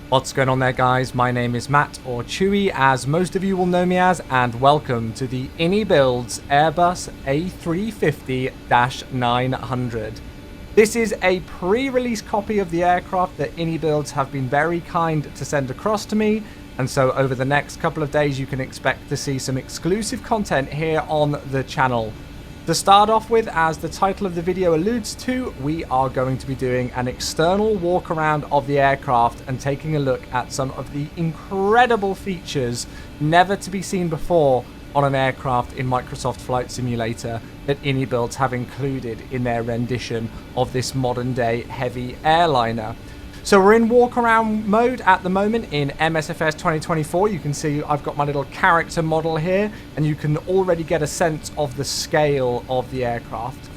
What's going on there, guys? My name is Matt, or Chewy as most of you will know me as, and welcome to the iniBuilds Airbus A350-900. This is a pre-release copy of the aircraft that iniBuilds have been very kind to send across to me, and so over the next couple of days you can expect to see some exclusive content here on the channel. To start off with, as the title of the video alludes to, we are going to be doing an external walk around of the aircraft and taking a look at some of the incredible features never to be seen before on an aircraft in Microsoft Flight Simulator that iniBuilds have included in their rendition of this modern day heavy airliner. So we're in walk around mode at the moment in MSFS 2024. You can see I've got my little character model here, and you can already get a sense of the scale of the aircraft.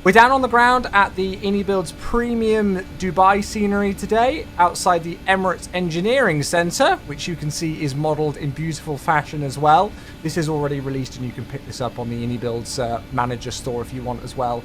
We're down on the ground at the iniBuilds Premium Dubai scenery today, outside the Emirates Engineering Centre, which you can see is modelled in beautiful fashion as well. This is already released, and you can pick this up on the iniBuilds manager store if you want as well.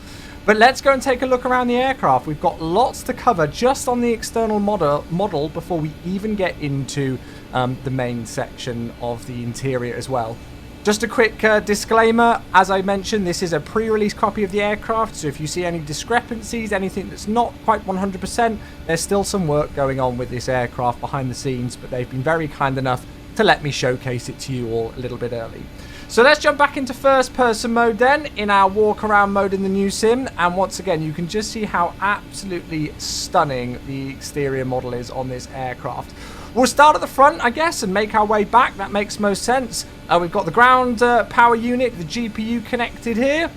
But let's go and take a look around the aircraft. We've got lots to cover just on the external model before we even get into the main section of the interior as well. Just a quick disclaimer, as I mentioned, this is a pre-release copy of the aircraft, so if you see any discrepancies, anything that's not quite 100%, there's still some work going on with this aircraft behind the scenes, but they've been very kind enough to let me showcase it to you all a little bit early. So let's jump back into first person mode then, in our walk around mode in the new sim, and once again you can just see how absolutely stunning the exterior model is on this aircraft. We'll start at the front, I guess, and make our way back. That makes most sense. We've got the ground power unit, the GPU connected here,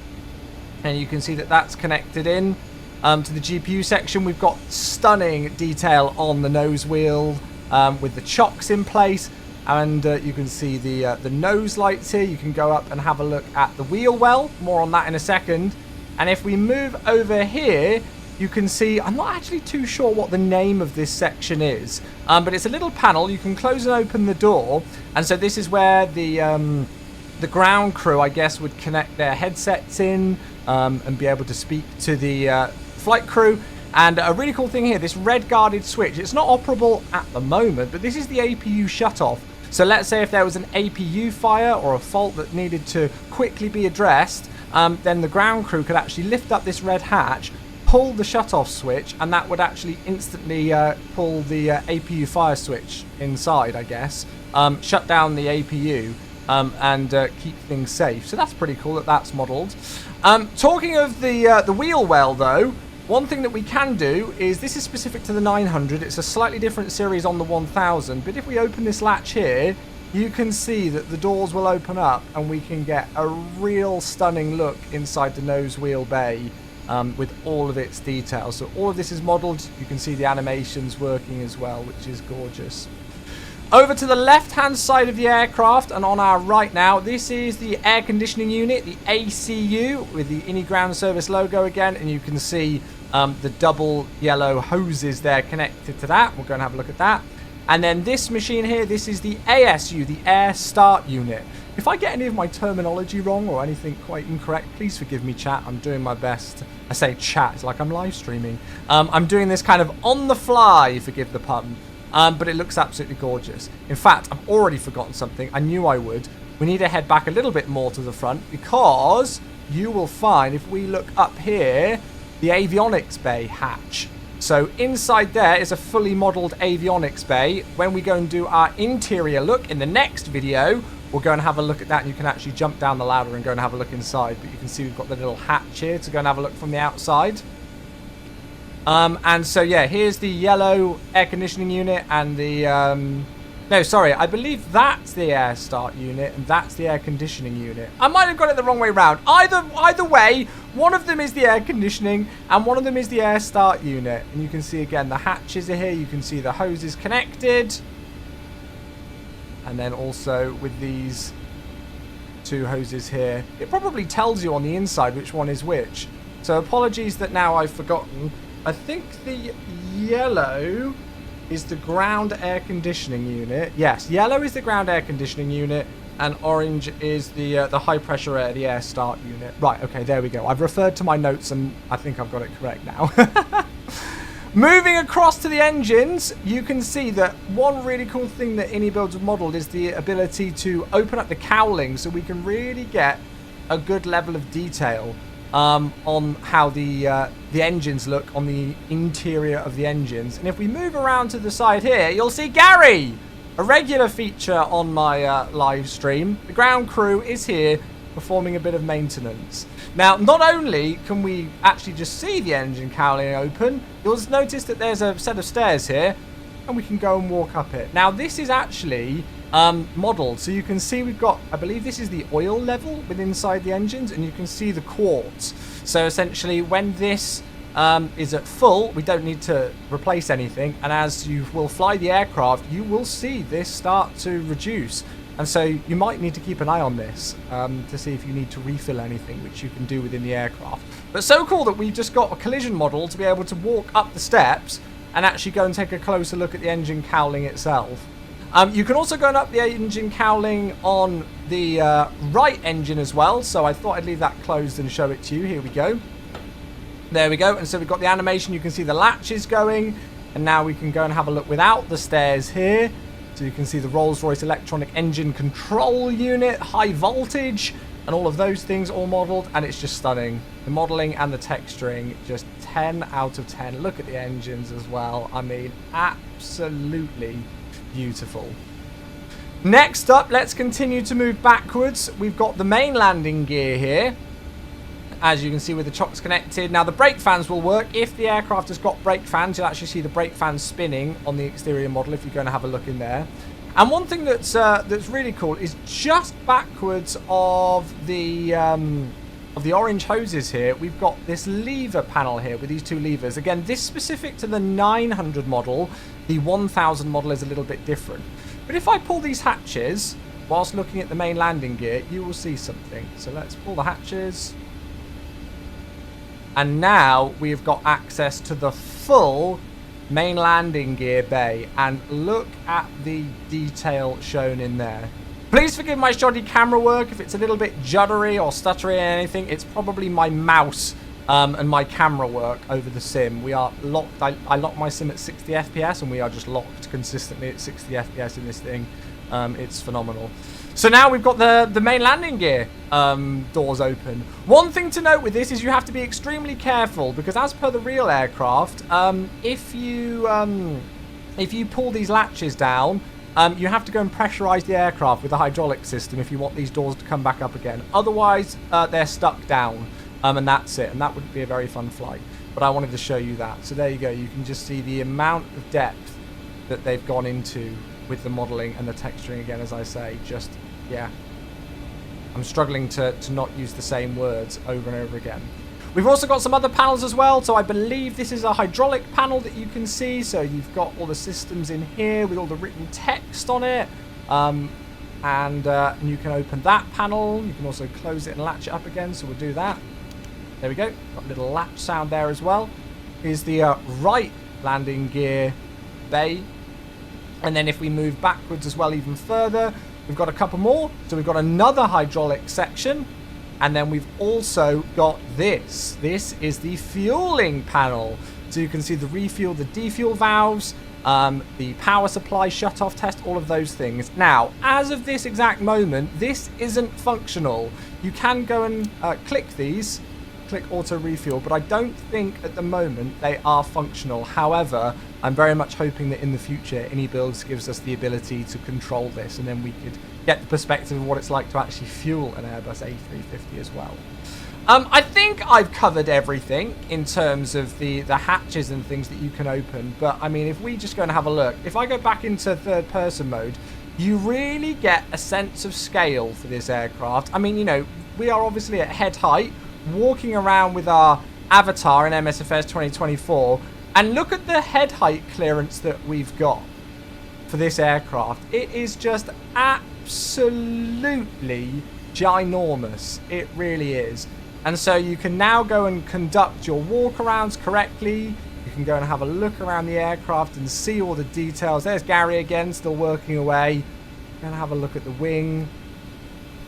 and you can see that that's connected in to the GPU section. We've got stunning detail on the nose wheel with the chocks in place. And you can see the nose lights here. You can go up and have a look at the wheel well. More on that in a second. And if we move over here, you can see, I'm not actually too sure what the name of this section is. But it's a little panel. You can close and open the door. And so this is where the ground crew, I guess, would connect their headsets in and be able to speak to the flight crew. And a really cool thing here, this red guarded switch, it's not operable at the moment, but this is the APU shutoff. So let's say if there was an APU fire or a fault that needed to quickly be addressed, then the ground crew could actually lift up this red hatch, pull the shutoff switch, and that would actually instantly pull the APU fire switch inside, I guess, shut down the APU and keep things safe. So that's pretty cool that that's modelled. Talking of the wheel well, though, one thing that we can do is, this is specific to the 900, it's a slightly different series on the 1000, but if we open this latch here, you can see that the doors will open up and we can get a real stunning look inside the nose wheel bay with all of its details. So all of this is modelled, you can see the animations working as well, which is gorgeous. Over to the left-hand side of the aircraft, and on our right now, this is the air conditioning unit, the ACU, with the ini ground service logo again, and you can see the double yellow hoses there connected to that. We'll go and have a look at that. And then this machine here, this is the ASU, the air start unit. If I get any of my terminology wrong or anything quite incorrect, please forgive me, chat. I'm doing my best. I say chat, it's like I'm live streaming. I'm doing this kind of on the fly, forgive the pun. But it looks absolutely gorgeous. In fact, I've already forgotten something. I knew I would. We need to head back a little bit more to the front, because you will find, if we look up here, the avionics bay hatch. So inside there is a fully modelled avionics bay. When we go and do our interior look in the next video, we'll go and have a look at that, and you can actually jump down the ladder and go and have a look inside. But you can see we've got the little hatch here to go and have a look from the outside. And so, yeah, here's the yellow air conditioning unit and the... no, sorry, I believe that's the air start unit and that's the air conditioning unit. I might have got it the wrong way around. Either way, one of them is the air conditioning and one of them is the air start unit. And you can see, again, the hatches are here. You can see the hoses connected. And then also with these two hoses here, it probably tells you on the inside which one is which. So apologies that now I've forgotten. I think the yellow is the ground air conditioning unit. Yes, yellow is the ground air conditioning unit, and orange is the high pressure air, the air start unit. Right, okay, there we go. I've referred to my notes, and I think I've got it correct now. Moving across to the engines, you can see that one really cool thing that iniBuilds have modelled is the ability to open up the cowling so we can really get a good level of detail on how the engines look on the interior of the engines. And if we move around to the side here, you'll see Gary, a regular feature on my live stream. The ground crew is here performing a bit of maintenance. Now, not only can we actually just see the engine cowling open, you'll notice that there's a set of stairs here, and we can go and walk up it. Now, this is actually modelled, so you can see we've got, I believe this is the oil level within inside the engines, and you can see the quartz. So essentially, when this is at full, we don't need to replace anything, and as you will fly the aircraft, you will see this start to reduce. And so you might need to keep an eye on this to see if you need to refill anything, which you can do within the aircraft. But so cool that we've just got a collision model to be able to walk up the steps and actually go and take a closer look at the engine cowling itself. You can also go up the engine cowling on the right engine as well. So I thought I'd leave that closed and show it to you. Here we go. There we go. And so we've got the animation. You can see the latches going. And now we can go and have a look without the stairs here. So you can see the Rolls-Royce electronic engine control unit, high voltage, and all of those things all modelled, and it's just stunning. The modelling and the texturing, just 10 out of 10. Look at the engines as well. I mean, absolutely beautiful. Next up, let's continue to move backwards. We've got the main landing gear here, as you can see with the chocks connected. Now, the brake fans will work. If the aircraft has got brake fans, you'll actually see the brake fans spinning on the exterior model if you're going to have a look in there. And one thing that's really cool is just backwards of the orange hoses here, we've got this lever panel here with these two levers. Again, this specific to the 900 model. The 1000 model is a little bit different. But if I pull these hatches, whilst looking at the main landing gear, you will see something. So let's pull the hatches. And now we've got access to the full main landing gear bay. And look at the detail shown in there. Please forgive my shoddy camera work if it's a little bit juddery or stuttery or anything. It's probably my mouse and my camera work over the sim. We are locked. I lock my sim at 60 FPS and we are just locked consistently at 60 FPS in this thing. It's phenomenal. So now we've got the main landing gear doors open. One thing to note with this is you have to be extremely careful because as per the real aircraft, if you pull these latches down, you have to go and pressurize the aircraft with a hydraulic system if you want these doors to come back up again. Otherwise, they're stuck down, and that's it. And that would be a very fun flight. But I wanted to show you that. So there you go. You can just see the amount of depth that they've gone into with the modeling and the texturing again, as I say. Just, yeah. I'm struggling to not use the same words over and over again. We've also got some other panels as well. So I believe this is a hydraulic panel that you can see. So you've got all the systems in here with all the written text on it. And you can open that panel. You can also close it and latch it up again. So we'll do that. There we go. Got a little latch sound there as well. Here's the right landing gear bay. And then if we move backwards as well even further, we've got a couple more. So we've got another hydraulic section. And then we've also got this. This is the fueling panel. So you can see the refuel, the defuel valves, the power supply shut-off test, all of those things. Now, as of this exact moment, this isn't functional. You can go and click these, click auto refuel, but I don't think at the moment they are functional. However, I'm very much hoping that in the future, iniBuilds gives us the ability to control this, and then we could get the perspective of what it's like to actually fuel an Airbus A350 as well. I think I've covered everything in terms of the hatches and things that you can open, but I mean, if we just go and have a look, if I go back into third person mode, you really get a sense of scale for this aircraft. I mean, you know, we are obviously at head height, walking around with our avatar in MSFS 2024, and look at the head height clearance that we've got for this aircraft. It is just absolutely ginormous. It really is. And so you can now go and conduct your walkarounds correctly. You can go and have a look around the aircraft and see all the details. There's Gary again, still working away. Go and have a look at the wing. You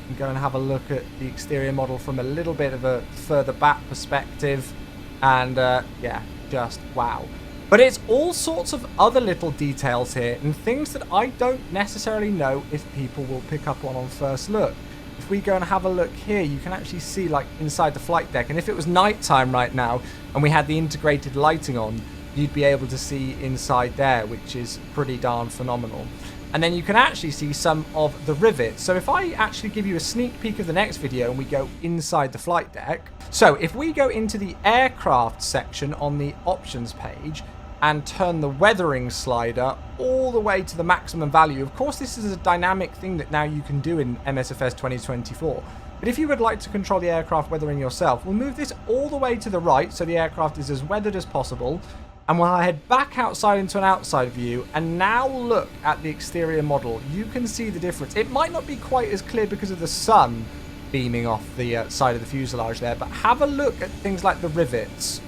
can go and have a look at the exterior model from a little bit of a further back perspective. And yeah, just wow. But it's all sorts of other little details here and things that I don't necessarily know if people will pick up on first look. If we go and have a look here, you can actually see like inside the flight deck, and if it was nighttime right now and we had the integrated lighting on, you'd be able to see inside there, which is pretty darn phenomenal. And then you can actually see some of the rivets. So if I actually give you a sneak peek of the next video and we go inside the flight deck. So if we go into the aircraft section on the options page and turn the weathering slider all the way to the maximum value. Of course, this is a dynamic thing that now you can do in MSFS 2024. But if you would like to control the aircraft weathering yourself, we'll move this all the way to the right so the aircraft is as weathered as possible. And we'll head back outside into an outside view and now look at the exterior model. You can see the difference. It might not be quite as clear because of the sun beaming off the side of the fuselage there, but have a look at things like the rivets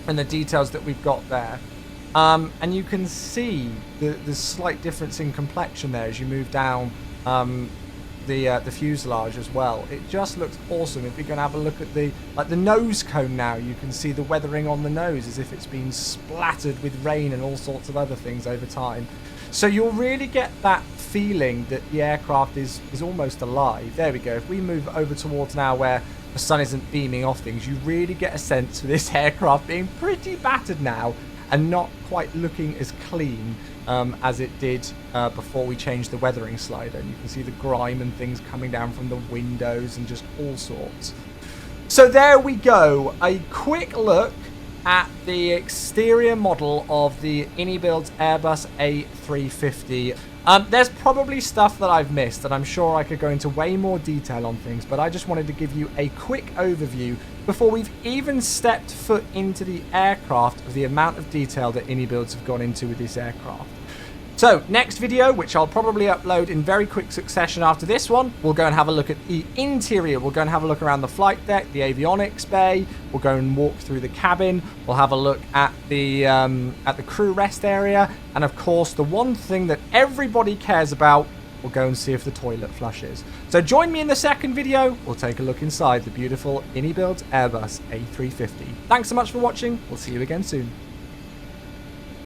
and the details that we've got there. And you can see the slight difference in complexion there as you move down the fuselage as well. It just looks awesome. If you're going to have a look at the nose cone now, you can see the weathering on the nose as if it's been splattered with rain and all sorts of other things over time. So you'll really get that feeling that the aircraft is almost alive. There we go. If we move over towards now where the sun isn't beaming off things, you really get a sense for this aircraft being pretty battered now and not quite looking as clean as it did before we changed the weathering slider. And you can see the grime and things coming down from the windows and just all sorts. So there we go. A quick look at the exterior model of the iniBuilds Airbus A350. There's probably stuff that I've missed, and I'm sure I could go into way more detail on things, but I just wanted to give you a quick overview before we've even stepped foot into the aircraft of the amount of detail that iniBuilds have gone into with this aircraft. So, next video, which I'll probably upload in very quick succession after this one, we'll go and have a look at the interior. We'll go and have a look around the flight deck, the avionics bay. We'll go and walk through the cabin. We'll have a look at the crew rest area. And of course, the one thing that everybody cares about, we'll go and see if the toilet flushes. So join me in the second video. We'll take a look inside the beautiful iniBuilds Airbus A350. Thanks so much for watching. We'll see you again soon.